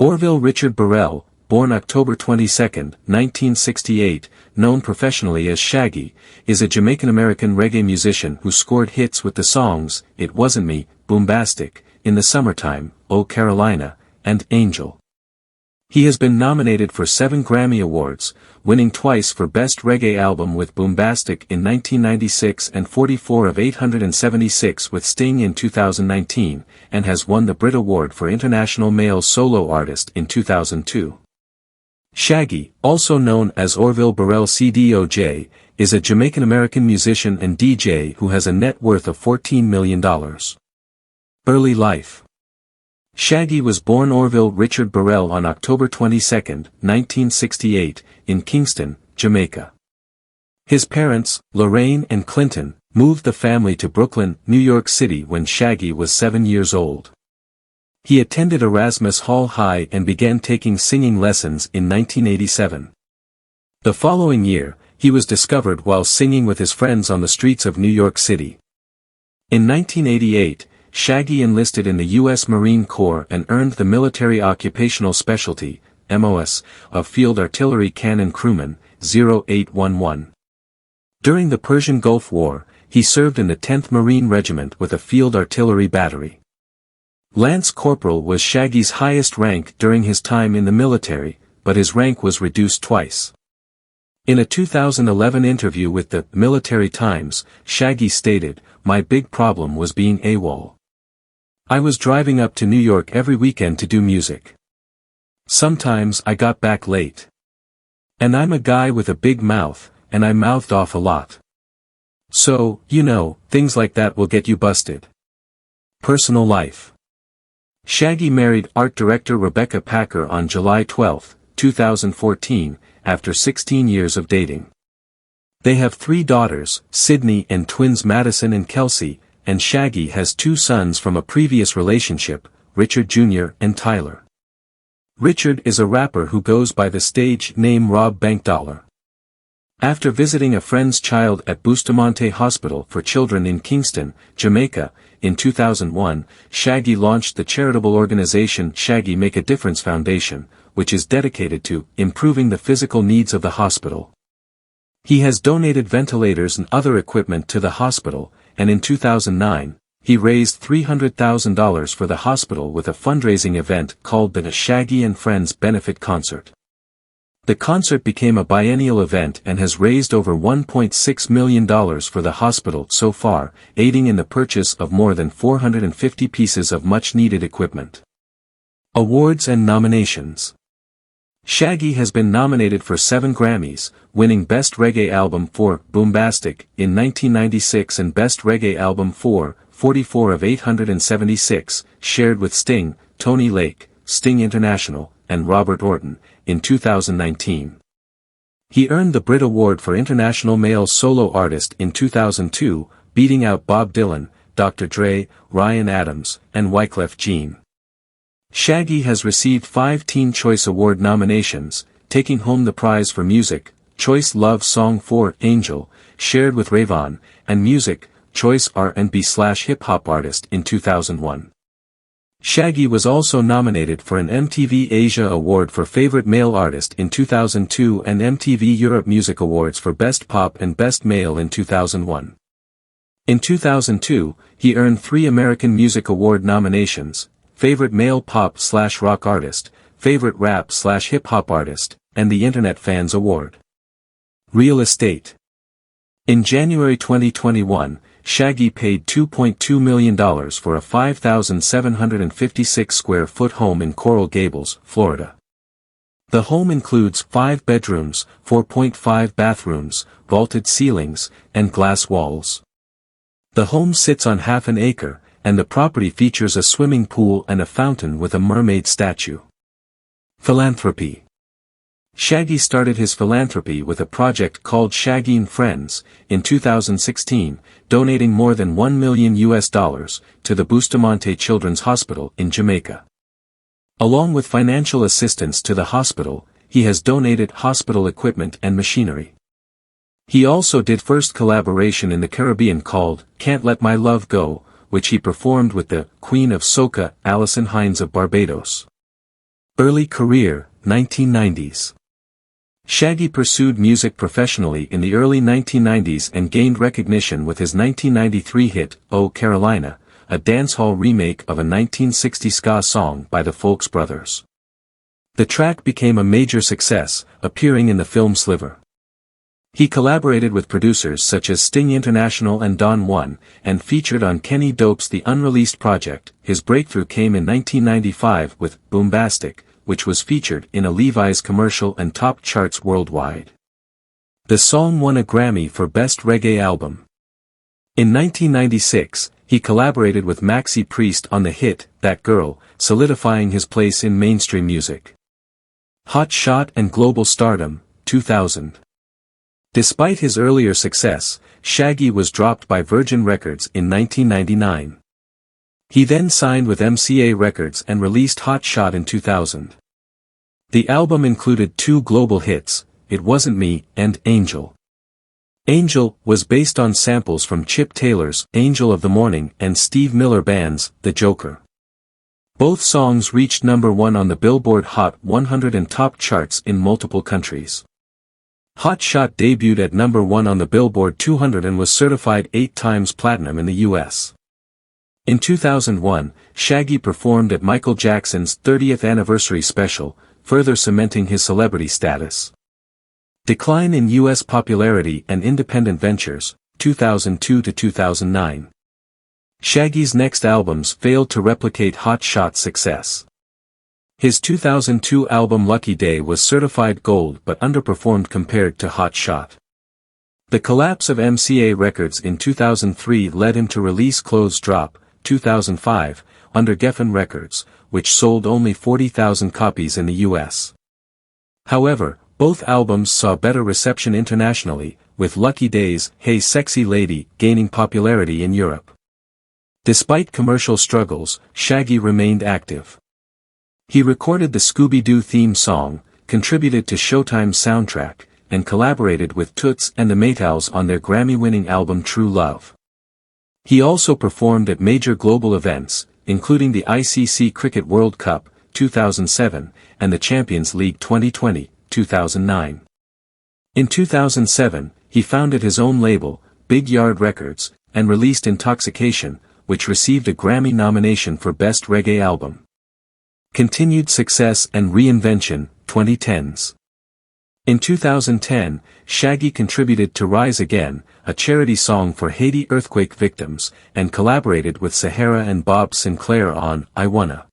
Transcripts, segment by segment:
Orville Richard Burrell, born October 22, 1968, known professionally as Shaggy, is a Jamaican-American reggae musician who scored hits with the songs It Wasn't Me, Boombastic, In the Summertime, Oh Carolina, and Angel. He has been nominated for 7 Grammy Awards, winning twice for Best Reggae Album with Boombastic in 1996 and 44 of 876 with Sting in 2019, and has won the Brit Award for International Male Solo Artist in 2002. Shaggy, also known as Orville Burrell CDOJ, is a Jamaican-American musician and DJ who has a net worth of $14 million. Early life. Shaggy was born Orville Richard Burrell on October 22, 1968, in Kingston, Jamaica. His parents, Lorraine and Clinton, moved the family to Brooklyn, New York City when Shaggy was 7 years old. He attended Erasmus Hall High and began taking singing lessons in 1987. The following year, he was discovered while singing with his friends on the streets of New York City. In 1988, Shaggy enlisted in the U.S. Marine Corps and earned the Military Occupational Specialty, MOS, of Field Artillery Cannon Crewman, 0811. During the Persian Gulf War, he served in the 10th Marine Regiment with a field artillery battery. Lance Corporal was Shaggy's highest rank during his time in the military, but his rank was reduced twice. In a 2011 interview with the Military Times, Shaggy stated, "My big problem was being AWOL. I was driving up to New York every weekend to do music. Sometimes I got back late. And I'm a guy with a big mouth, and I mouthed off a lot. So, things like that will get you busted." Personal life. Shaggy married art director Rebecca Packer on July 12, 2014, after 16 years of dating. They have 3 daughters, Sydney and twins Madison and Kelsey, and Shaggy has 2 sons from a previous relationship, Richard Jr. and Tyler. Richard is a rapper who goes by the stage name Rob Bankdollar. After visiting a friend's child at Bustamante Hospital for Children in Kingston, Jamaica, in 2001, Shaggy launched the charitable organization Shaggy Make a Difference Foundation, which is dedicated to improving the physical needs of the hospital. He has donated ventilators and other equipment to the hospital, and in 2009, he raised $300,000 for the hospital with a fundraising event called the Shaggy and Friends Benefit Concert. The concert became a biennial event and has raised over $1.6 million for the hospital so far, aiding in the purchase of more than 450 pieces of much-needed equipment. Awards and nominations. Shaggy has been nominated for 7 Grammys, winning Best Reggae Album for Boombastic in 1996 and Best Reggae Album for 44 of 876, shared with Sting, Tony Lake, Sting International, and Robert Orton, in 2019. He earned the Brit Award for International Male Solo Artist in 2002, beating out Bob Dylan, Dr. Dre, Ryan Adams, and Wyclef Jean. Shaggy has received 5 Teen Choice Award nominations, taking home the prize for Music, Choice Love Song for Angel, shared with Rayvon, and Music, Choice R&B/Hip Hop Artist in 2001. Shaggy was also nominated for an MTV Asia Award for Favorite Male Artist in 2002 and MTV Europe Music Awards for Best Pop and Best Male in 2001. In 2002, he earned 3 American Music Award nominations, Favorite Male Pop/Rock Artist, Favorite Rap/Hip Hop Artist, and the Internet Fans Award. Real estate. In January 2021, Shaggy paid $2.2 million for a 5,756 square foot home in Coral Gables, Florida. The home includes 5 bedrooms, 4.5 bathrooms, vaulted ceilings, and glass walls. The home sits on half an acre, and the property features a swimming pool and a fountain with a mermaid statue. Philanthropy. Shaggy started his philanthropy with a project called Shaggy and Friends, in 2016, donating more than $1 million to the Bustamante Children's Hospital in Jamaica. Along with financial assistance to the hospital, he has donated hospital equipment and machinery. He also did first collaboration in the Caribbean called Can't Let My Love Go, which he performed with the Queen of Soca, Alison Hinds of Barbados. Early career, 1990s. Shaggy pursued music professionally in the early 1990s and gained recognition with his 1993 hit, Oh Carolina, a dancehall remake of a 1960 ska song by the Folks Brothers. The track became a major success, appearing in the film Sliver. He collaborated with producers such as Sting International and Don One, and featured on Kenny Dope's The Unreleased Project. His breakthrough came in 1995 with Boombastic, which was featured in a Levi's commercial and topped charts worldwide. The song won a Grammy for Best Reggae Album. In 1996, he collaborated with Maxi Priest on the hit, That Girl, solidifying his place in mainstream music. Hot Shot and Global Stardom, 2000. Despite his earlier success, Shaggy was dropped by Virgin Records in 1999. He then signed with MCA Records and released Hot Shot in 2000. The album included two global hits, It Wasn't Me and Angel. Angel was based on samples from Chip Taylor's Angel of the Morning and Steve Miller Band's The Joker. Both songs reached number 1 on the Billboard Hot 100 and top charts in multiple countries. Hot Shot debuted at number 1 on the Billboard 200 and was certified 8 times platinum in the U.S. In 2001, Shaggy performed at Michael Jackson's 30th anniversary special, further cementing his celebrity status. Decline in U.S. popularity and independent ventures, 2002 to 2009. Shaggy's next albums failed to replicate Hot Shot's success. His 2002 album Lucky Day was certified gold but underperformed compared to Hot Shot. The collapse of MCA Records in 2003 led him to release Clothes Drop, 2005, under Geffen Records, which sold only 40,000 copies in the U.S. However, both albums saw better reception internationally, with Lucky Day's Hey Sexy Lady gaining popularity in Europe. Despite commercial struggles, Shaggy remained active. He recorded the Scooby-Doo theme song, contributed to Showtime's soundtrack, and collaborated with Toots and the Maytals on their Grammy-winning album True Love. He also performed at major global events, including the ICC Cricket World Cup, 2007, and the Champions League 2020, 2009. In 2007, he founded his own label, Big Yard Records, and released Intoxication, which received a Grammy nomination for Best Reggae Album. Continued Success and Reinvention, 2010s. In 2010, Shaggy contributed to Rise Again, a charity song for Haiti earthquake victims, and collaborated with Sahara and Bob Sinclair on I Wanna.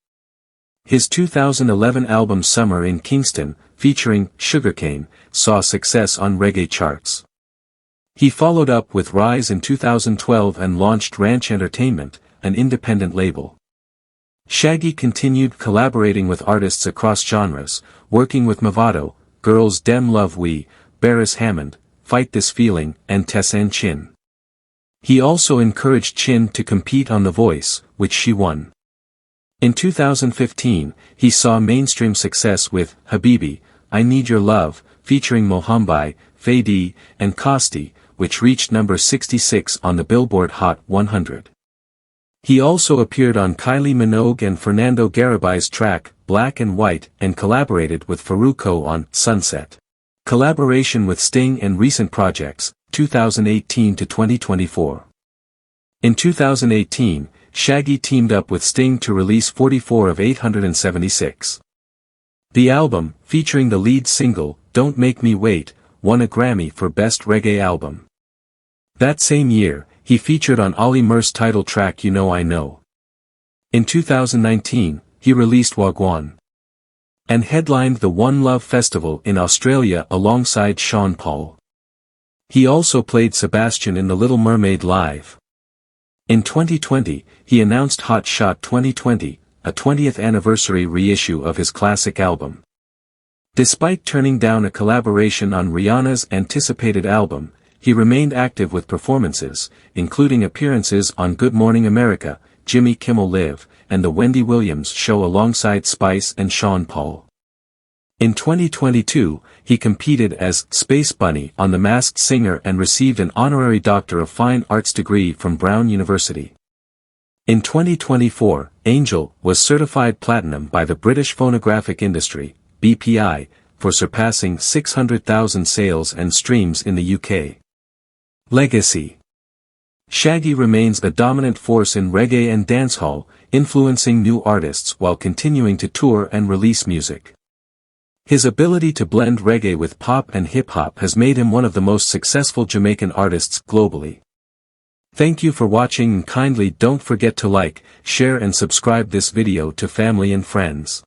His 2011 album Summer in Kingston, featuring Sugarcane, saw success on reggae charts. He followed up with Rise in 2012 and launched Ranch Entertainment, an independent label. Shaggy continued collaborating with artists across genres, working with Mavado, Girls Dem Love We, Beres Hammond, Fight This Feeling, and Tessanne Chin. He also encouraged Chin to compete on The Voice, which she won. In 2015, he saw mainstream success with Habibi, I Need Your Love, featuring Mohambai, Fadi, and Kosti, which reached number 66 on the Billboard Hot 100. He also appeared on Kylie Minogue and Fernando Garibay's track, Black and White, and collaborated with Farruko on Sunset. Collaboration with Sting and recent projects, 2018 to 2024. In 2018, Shaggy teamed up with Sting to release 44 of 876. The album, featuring the lead single, Don't Make Me Wait, won a Grammy for Best Reggae Album. That same year, he featured on Ollie Murs' title track You Know I Know. In 2019, he released Wagwan and headlined the One Love Festival in Australia alongside Sean Paul. He also played Sebastian in The Little Mermaid Live. In 2020, he announced Hot Shot 2020, a 20th anniversary reissue of his classic album. Despite turning down a collaboration on Rihanna's anticipated album, he remained active with performances, including appearances on Good Morning America, Jimmy Kimmel Live, and The Wendy Williams Show alongside Spice and Sean Paul. In 2022, he competed as Space Bunny on The Masked Singer and received an honorary Doctor of Fine Arts degree from Brown University. In 2024, Angel, was certified platinum by the British Phonographic Industry, BPI, for surpassing 600,000 sales and streams in the UK. Legacy. Shaggy remains a dominant force in reggae and dancehall, influencing new artists while continuing to tour and release music. His ability to blend reggae with pop and hip-hop has made him one of the most successful Jamaican artists globally. Thank you for watching, and kindly don't forget to like, share and subscribe this video to family and friends.